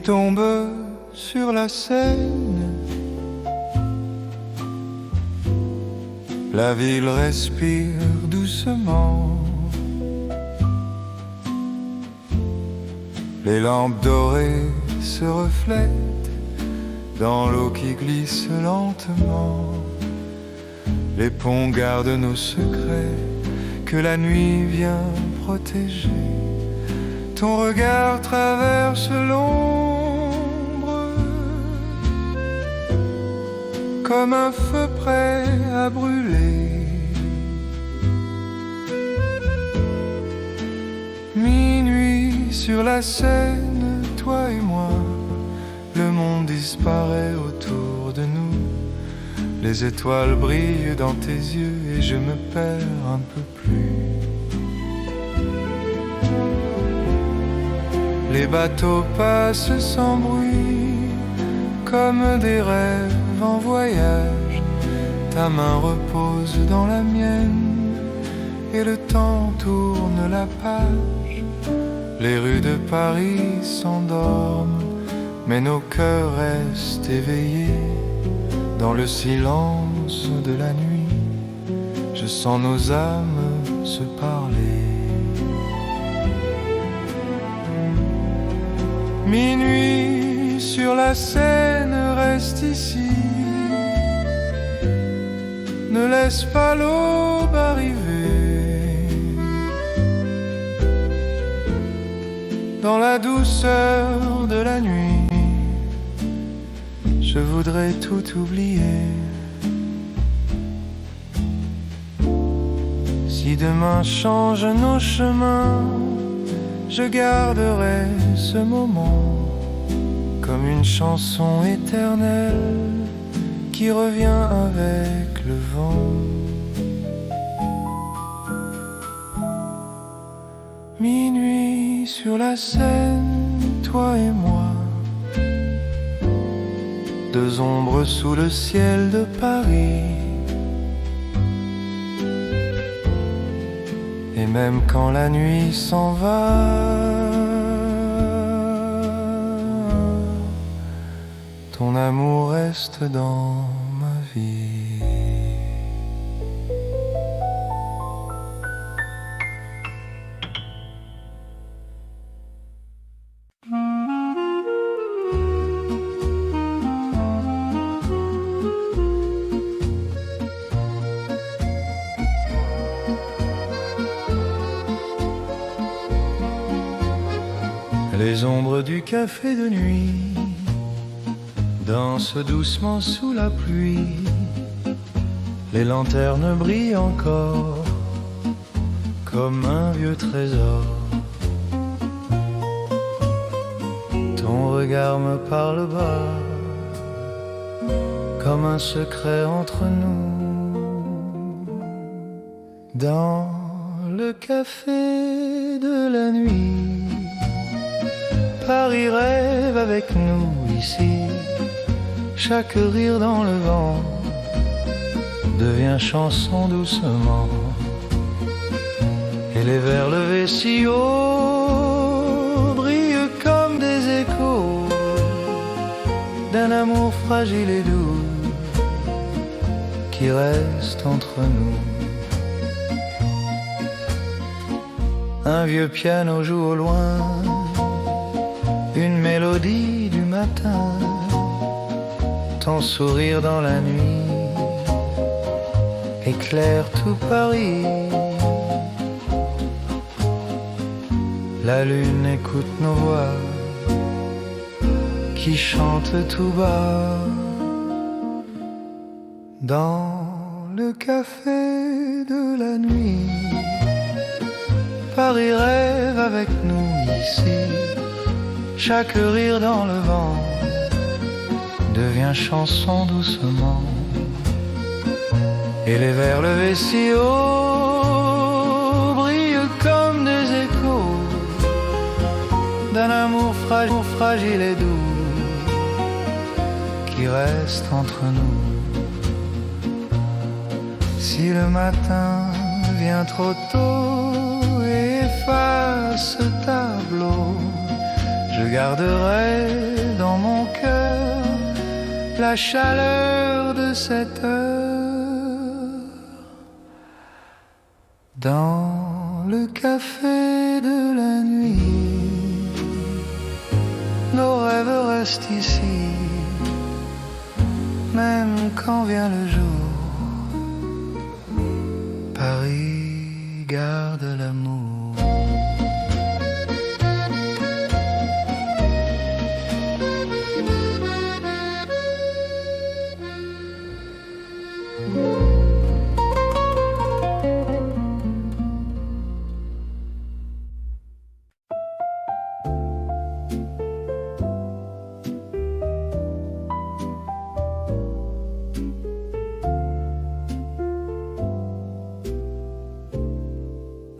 tombe sur la Seine. La ville respire doucement. Les lampes dorées se reflètent dans l'eau qui glisse lentement. Les ponts gardent nos secrets que la nuit vient protéger. Ton regard traverse l'ombre comme un feu prêt à brûler. Minuit sur la Seine, toi et moi, le monde disparaît autour de nous. Les étoiles brillent dans tes yeux et je me perds un peu plus. Les bateaux passent sans bruit, comme des rêves en voyage. Ta main repose dans la mienne et le temps tourne la page. Les rues de Paris s'endorment, mais nos cœurs restent éveillés. Dans le silence de la nuit, je sens nos âmes se parler. Minuit sur la Seine, reste ici. Ne laisse pas l'aube arriver. Dans la douceur de la nuit, je voudrais tout oublier. Si demain change nos chemins, je garderai ce moment comme une chanson éternelle qui revient avec le vent. Minuit sur la Seine, toi et moi, deux ombres sous le ciel de Paris. Et même quand la nuit s'en va, ton amour reste dans ma vie. Les ombres du café de nuit dansent doucement sous la pluie. Les lanternes brillent encore comme un vieux trésor. Ton regard me parle bas comme un secret entre nous. Dans le café de la nuit, Paris rêve avec nous ici. Chaque rire dans le vent devient chanson doucement. Et les verres levés si haut brillent comme des échos d'un amour fragile et doux qui reste entre nous. Un vieux piano joue au loin une mélodie du matin. Ton sourire dans la nuit éclaire tout Paris. La lune écoute nos voix qui chantent tout bas. Dans le café de la nuit, Paris rêve avec nous ici. Chaque rire dans le vent devient chanson doucement. Et les verres levés si haut brillent comme des échos d'un amour fragile et doux qui reste entre nous. Si le matin vient trop tôt et efface ce tableau, Je garderai dans mon cœur la chaleur de cette heure. Dans le café de la nuit, nos rêves restent ici, même quand vient le jour. Paris garde l'amour.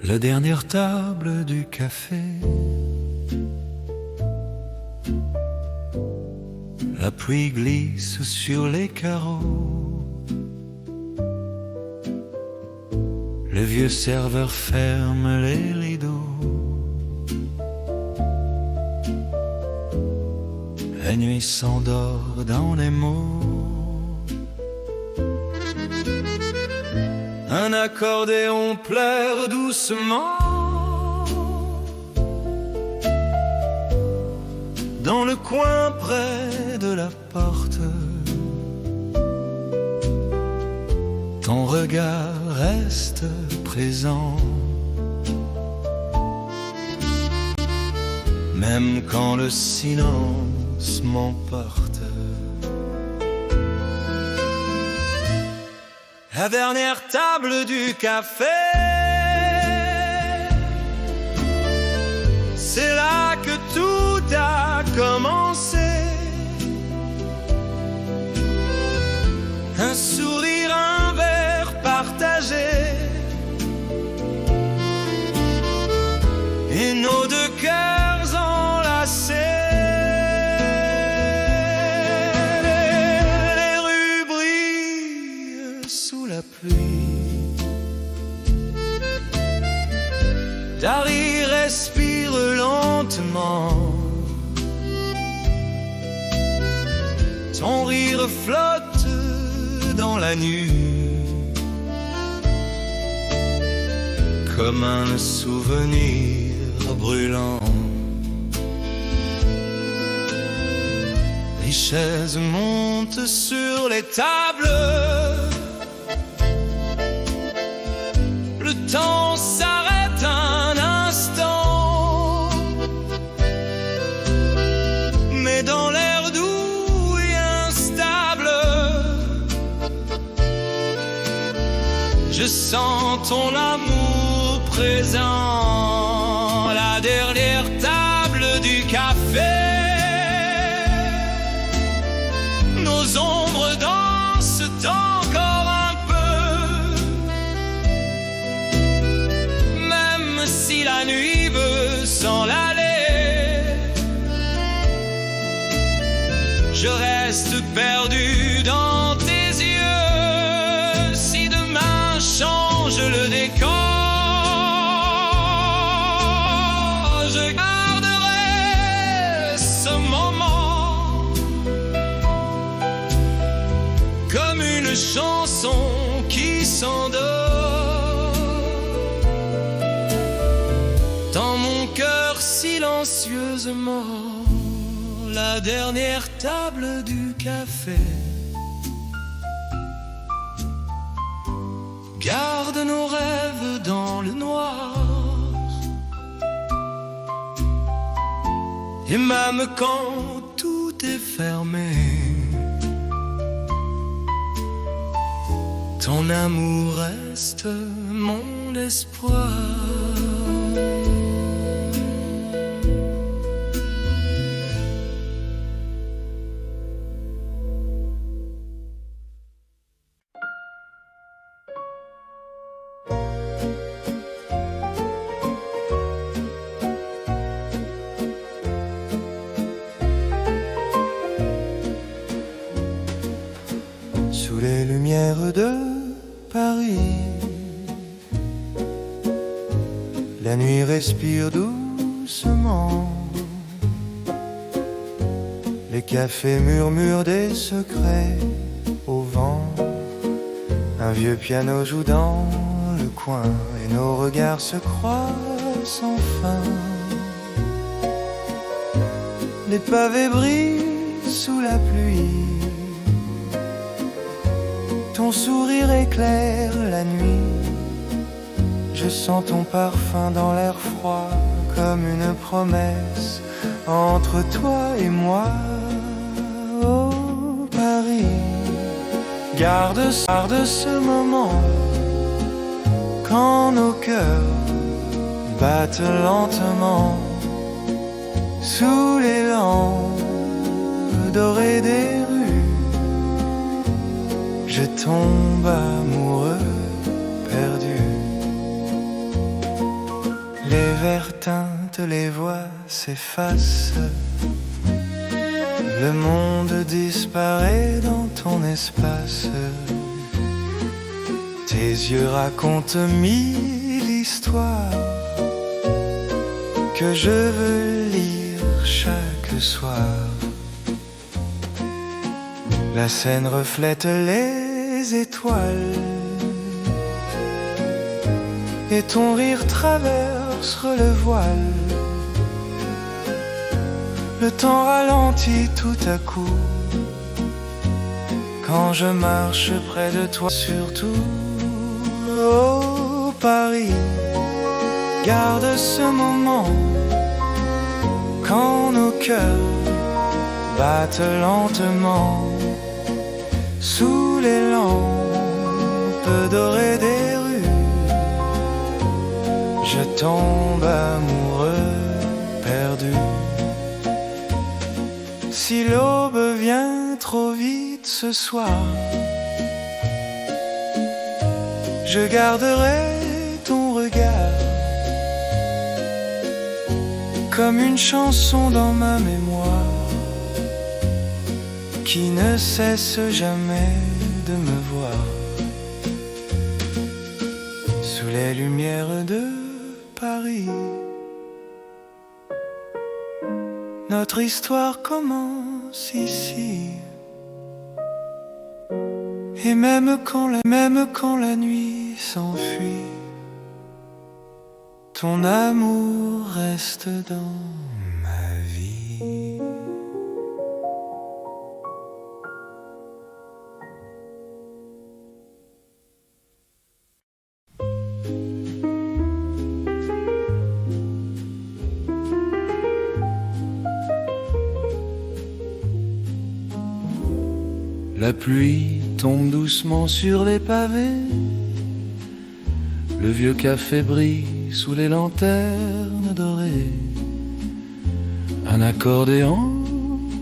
La dernière table du café, la pluie glisse sur les carreaux. Le vieux serveur ferme les rideaux. La nuit s'endort dans les mots. Un accordéon pleure doucement dans le coin près de la porte. Ton regard reste présent, même quand le silence m'emporte. La dernière table du café, c'est là que tout a commencé. Un sourire, un verre partagé, et nos deux cœurs enlacés. Dari respire lentement, ton rire flotte dans la nuit, comme un souvenir brûlant. Les chaises montent sur les tables, le temps s'arrête un instant, mais dans l'air doux et instable, je sens ton amour présent. La dernière table du café, nos ombres dansent encore un peu, même si la nuit veut s'en aller. Je reste perdu dans tes yeux. Si demain change le décor, je garderai ce moment comme une chanson qui s'endort dans mon cœur silencieusement. La dernière table du café garde nos rêves dans le noir, et même quand tout est fermé, ton amour reste mon espoir. Sous les lumières de Paris, la nuit respire doucement. Les cafés murmurent des secrets au vent. Un vieux piano joue dans le coin et nos regards se croisent sans fin. Les pavés brillent sous la pluie. Ton sourire éclaire la nuit. Je sens ton parfum dans l'air froid, comme une promesse entre toi et moi. Oh Paris, garde ce moment quand nos cœurs battent lentement sous les lampes dorées des rues. Je tombe amoureux, perdu. Les verres teintent, les voix s'effacent. Le monde disparaît dans ton espace. Tes yeux racontent mille histoires que je veux lire chaque soir. La scène reflète les étoiles et ton rire traverse le voile. Le temps ralentit tout à coup quand je marche près de toi. Surtout, oh Paris, garde ce moment quand nos cœurs battent lentement sous les lampes dorées des rues. Je tombe amoureux, perdu. Si l'aube vient trop vite ce soir, je garderai ton regard comme une chanson dans ma mémoire qui ne cesse jamais de me voir sous les lumières de Paris. Notre histoire commence ici. Et même quand la nuit s'enfuit, ton amour reste dans ma vie. La pluie tombe doucement sur les pavés. Le vieux café brille sous les lanternes dorées. Un accordéon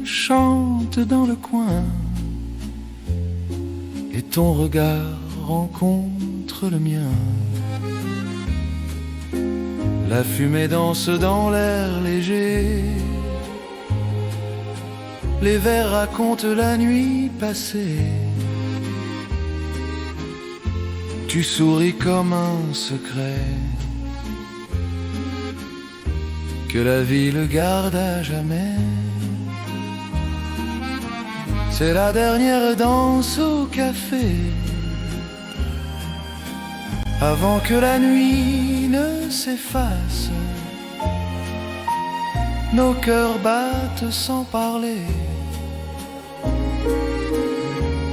chante dans le coin et ton regard rencontre le mien. La fumée danse dans l'air léger. Les vers racontent la nuit passée. Tu souris comme un secret que la ville garde à jamais. C'est la dernière danse au café avant que la nuit ne s'efface. Nos cœurs battent sans parler,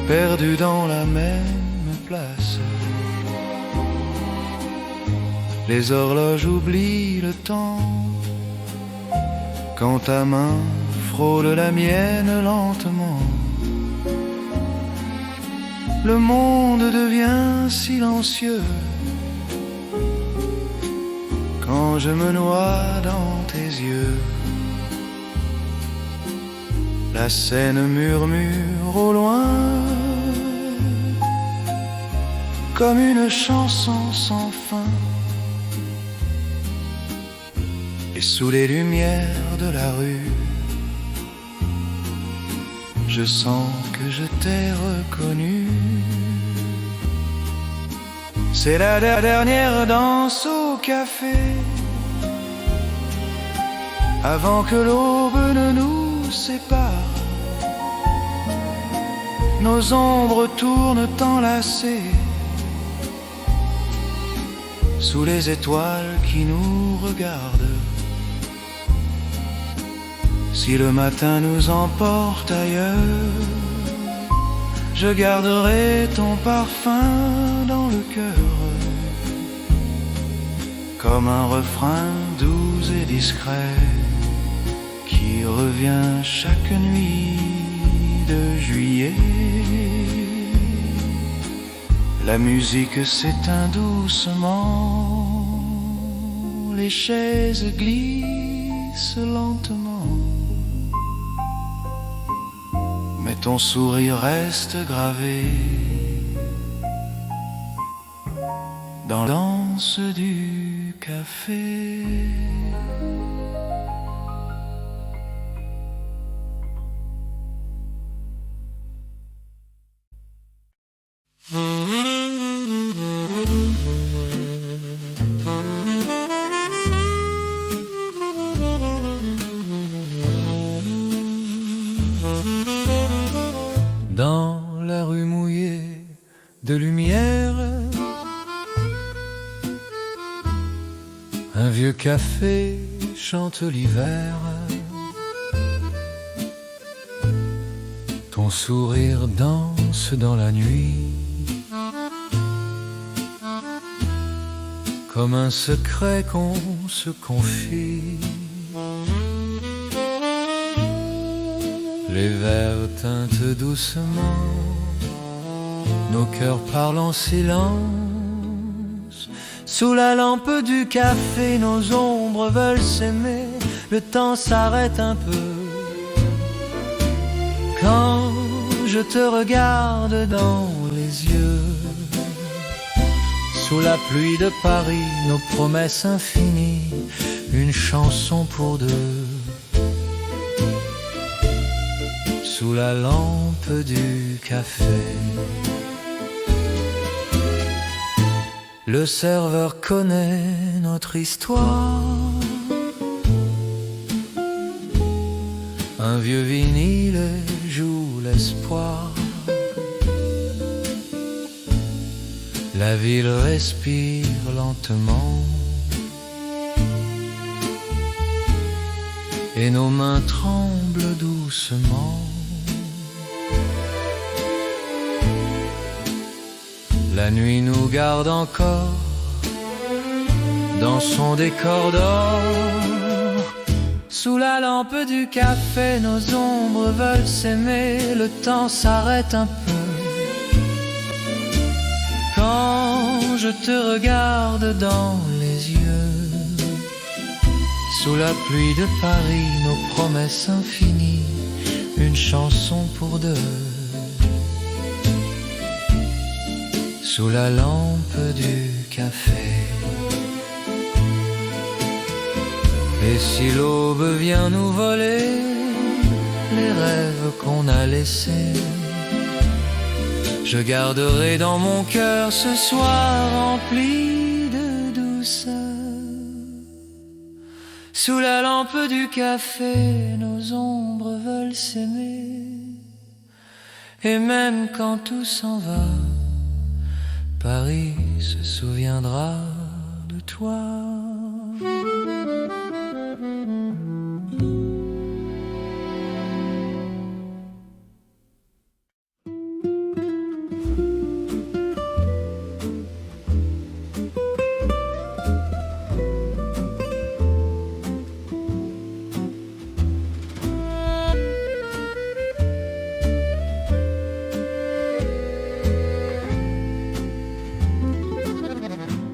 perdus dans la même place. Les horloges oublient le temps quand ta main frôle la mienne lentement. Le monde devient silencieux quand je me noie dans tes yeux. La Seine murmure au loin comme une chanson sans fin. Et sous les lumières de la rue, je sens que je t'ai reconnu. C'est la dernière danse au café avant que l'aube ne nous sépare. nos ombres tournent enlacées sous les étoiles qui nous regardent. Si le matin nous emporte ailleurs, je garderai ton parfum dans le cœur, comme un refrain doux et discret qui revient chaque nuit de juillet. La musique s'éteint doucement, les chaises glissent lentement, mais ton sourire reste gravé dans la danse du café. Dans la rue mouillée de lumière, un vieux café chante l'hiver. Ton sourire danse dans la nuit, comme un secret qu'on se confie. Les verres teintent doucement, nos cœurs parlent en silence. Sous la lampe du café, nos ombres veulent s'aimer. Le temps s'arrête un peu quand je te regarde dans les yeux. Sous la pluie de Paris, nos promesses infinies, une chanson pour deux. Sous la lampe du café, le serveur connaît notre histoire. Un vieux vinyle joue l'espoir. La ville respire lentement et nos mains tremblent doucement. La nuit nous garde encore dans son décor d'or. Sous la lampe du café, nos ombres veulent s'aimer. Le temps s'arrête un peu quand je te regarde dans les yeux. Sous la pluie de Paris, nos promesses infinies, une chanson pour deux. Sous la lampe du café. Et si l'aube vient nous voler les rêves qu'on a laissés, je garderai dans mon cœur ce soir rempli de douceur. Sous la lampe du café, nos ombres veulent s'aimer. Et même quand tout s'en va, Paris se souviendra de toi.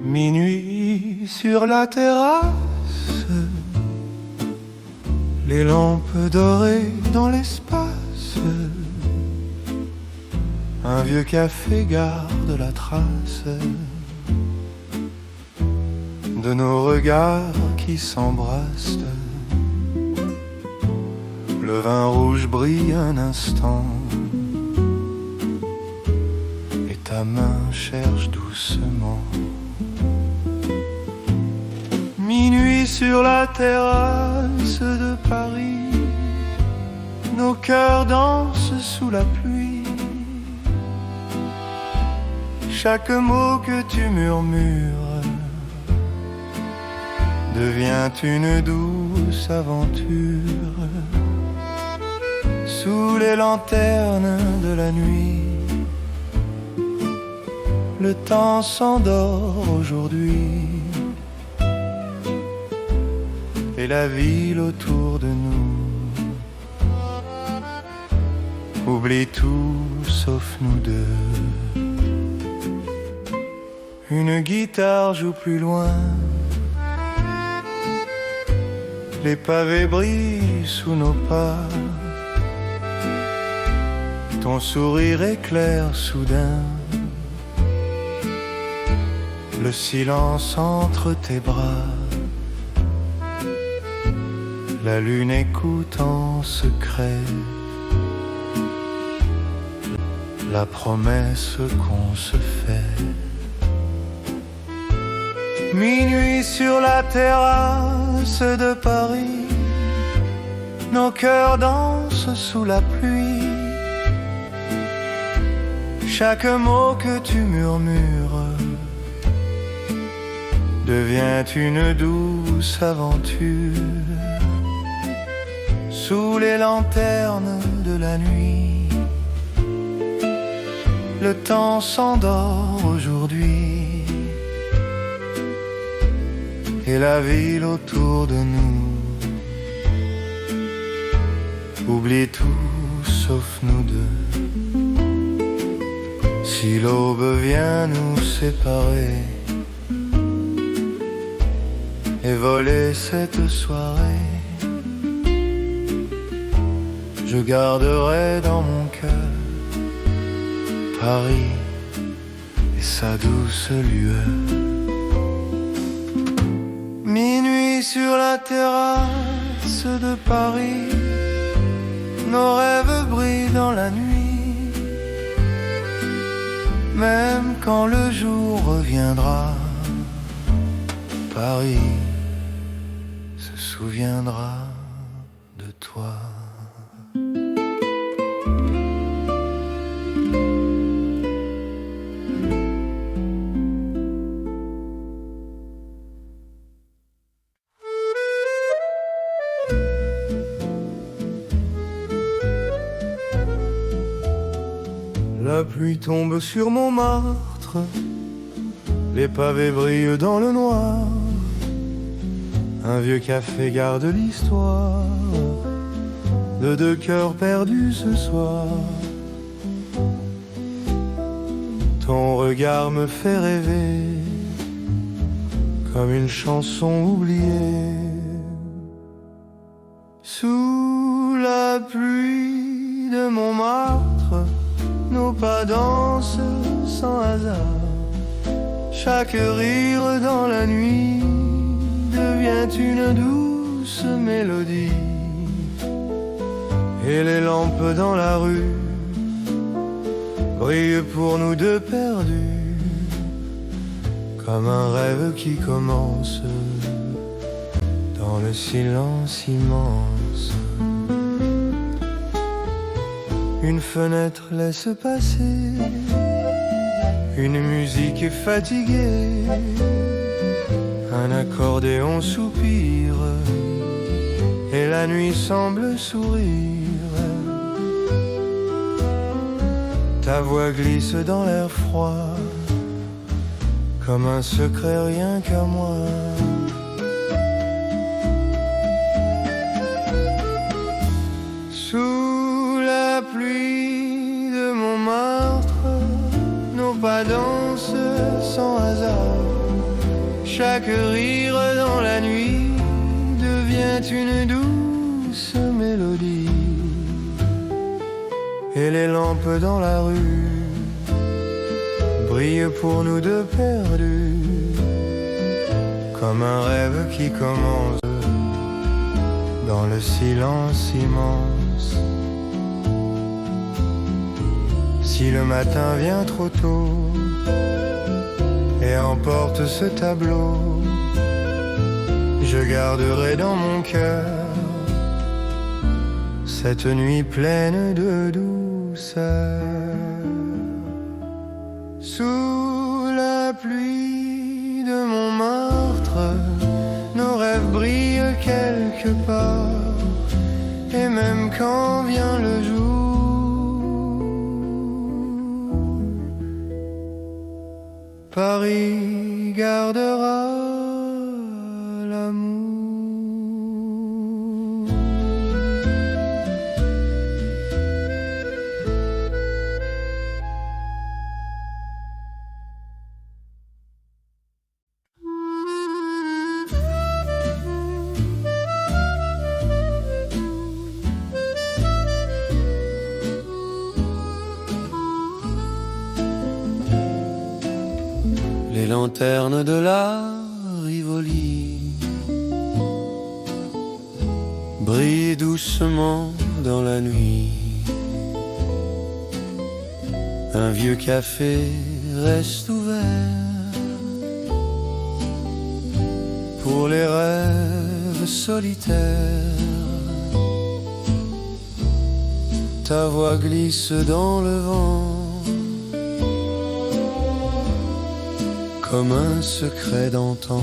Minuit sur la terrasse, les lampes dorées dans l'espace. Un vieux café garde la trace de nos regards qui s'embrassent. Le vin rouge brille un instant et ta main cherche doucement. Minuit sur la terrasse de Paris, nos cœurs dansent sous la pluie. chaque mot que tu murmures devient une douce aventure. Sous les lanternes de la nuit, le temps s'endort aujourd'hui, et la ville autour de nous oublie tout sauf nous deux. Une guitare joue plus loin, les pavés brillent sous nos pas. Ton sourire éclaire soudain le silence entre tes bras. La lune écoute en secret la promesse qu'on se fait. Minuit sur la terrasse de Paris, nos cœurs dansent sous la pluie. Chaque mot que tu murmures devient une douce aventure. Sous les lanternes de la nuit, le temps s'endort aujourd'hui, et la ville autour de nous oublie tout sauf nous deux. Si l'aube vient nous séparer et voler cette soirée, je garderai dans mon cœur Paris et sa douce lueur. Minuit sur la terrasse de Paris, nos rêves brillent dans la nuit. Même quand le jour reviendra, Paris se souviendra de toi. La pluie tombe sur Montmartre, les pavés brillent dans le noir. Un vieux café garde l'histoire de deux cœurs perdus ce soir. Ton regard me fait rêver comme une chanson oubliée. Sous la pluie de Montmartre, nos pas dansent sans hasard. Chaque rire dans la nuit devient une douce mélodie. Et les lampes dans la rue brillent pour nous deux perdus, comme un rêve qui commence dans le silence immense. Une fenêtre laisse passer une musique fatiguée. Un accordéon soupire et la nuit semble sourire. Ta voix glisse dans l'air froid comme un secret rien qu'à moi. Sous la pluie de Montmartre, nos pas dansent sans hasard. Chaque rire dans la nuit devient une douce mélodie. Et les lampes dans la rue brillent pour nous deux perdus, comme un rêve qui commence dans le silence immense. Si le matin vient trop tôt et emporte ce tableau, je garderai dans mon cœur cette nuit pleine de douceur. Sous la pluie de Montmartre, nos rêves brillent quelque part. Et même quand vient le jour, Paris gardera l'amour. Les lanternes de la Rivoli brillent doucement dans la nuit. Un vieux café reste ouvert pour les rêves solitaires. Ta voix glisse dans le vent comme un secret d'antan.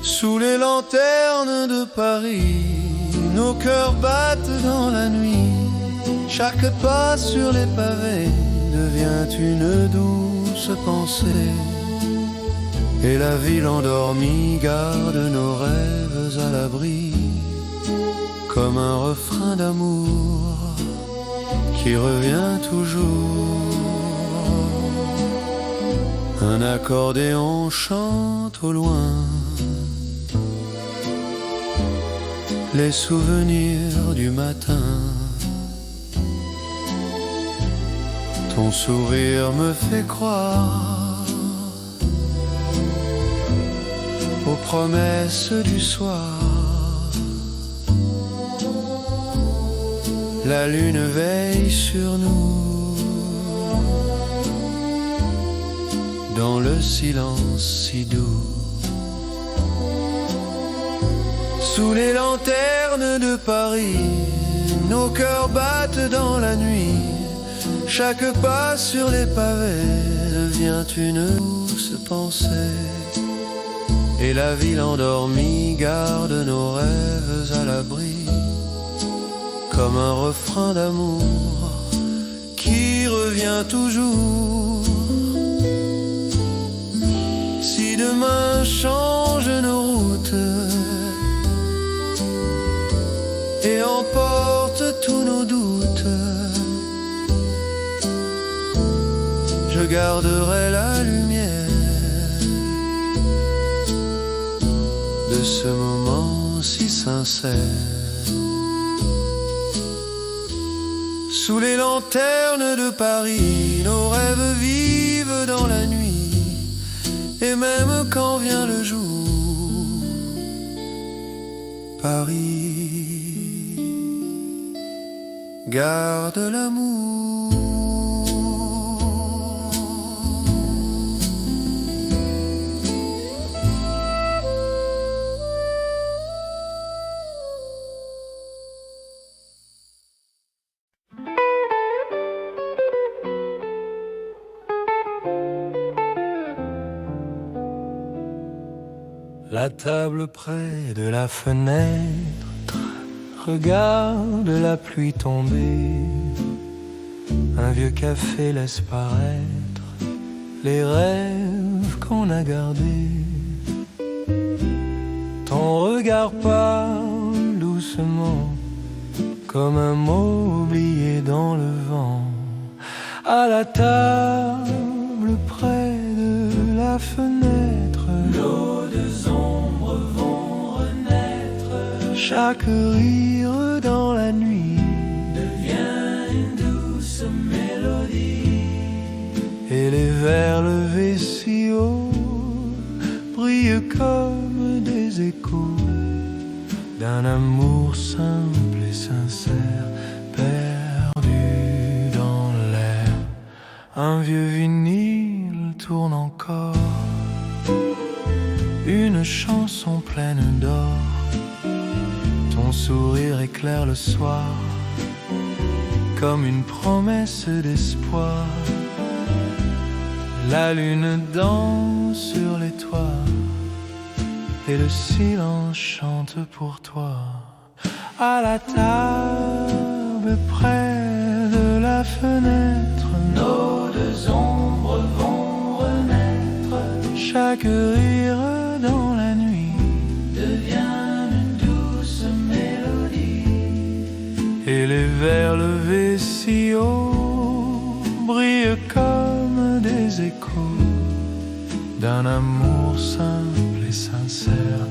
Sous les lanternes de Paris, nos cœurs battent dans la nuit. Chaque pas sur les pavés devient une douce pensée. Et la ville endormie garde nos rêves à l'abri, comme un refrain d'amour qui revient toujours. Un accordéon chante au loin les souvenirs du matin. Ton sourire me fait croire aux promesses du soir. La lune veille sur nous dans le silence si doux. Sous les lanternes de Paris, nos cœurs battent dans la nuit. Chaque pas sur les pavés devient une douce pensée. Et la ville endormie garde nos rêves à l'abri, comme un refrain d'amour qui revient toujours. Si demain change nos routes et emporte tous nos doutes, je garderai la lumière de ce moment si sincère. Sous les lanternes de Paris, nos rêves vivent dans la nuit. Et même quand vient le jour, Paris garde l'amour. La table près de la fenêtre regarde la pluie tomber. Un vieux café laisse paraître les rêves qu'on a gardés. Ton regard parle doucement comme un mot oublié dans le vent. À la table près de la fenêtre, nos deux ombres vont renaître. Chaque rire dans la nuit devient une douce mélodie. Et les vers levés si haut brillent comme des échos d'un amour simple et sincère, perdu dans l'air. Un vieux vinyle tourne encore une chanson pleine d'or. Ton sourire éclaire le soir comme une promesse d'espoir. La lune danse sur les toits et le silence chante pour toi. À la table près de la fenêtre, nos deux ombres vont renaître. Chaque rire dans la nuit devient une douce mélodie. Et les vers levés si haut brillent comme des échos d'un amour simple et sincère,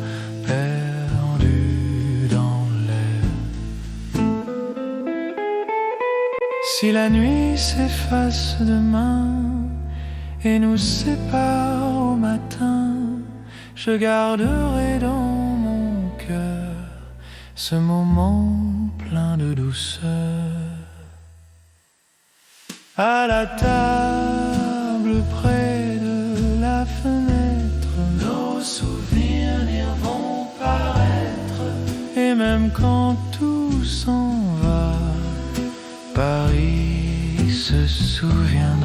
perdu dans l'air. Si la nuit s'efface demain et nous sépare au matin, je garderai dans mon cœur ce moment plein de douceur. À la table près de la fenêtre, nos souvenirs vont paraître. Et même quand tout s'en va, Paris se souviendra.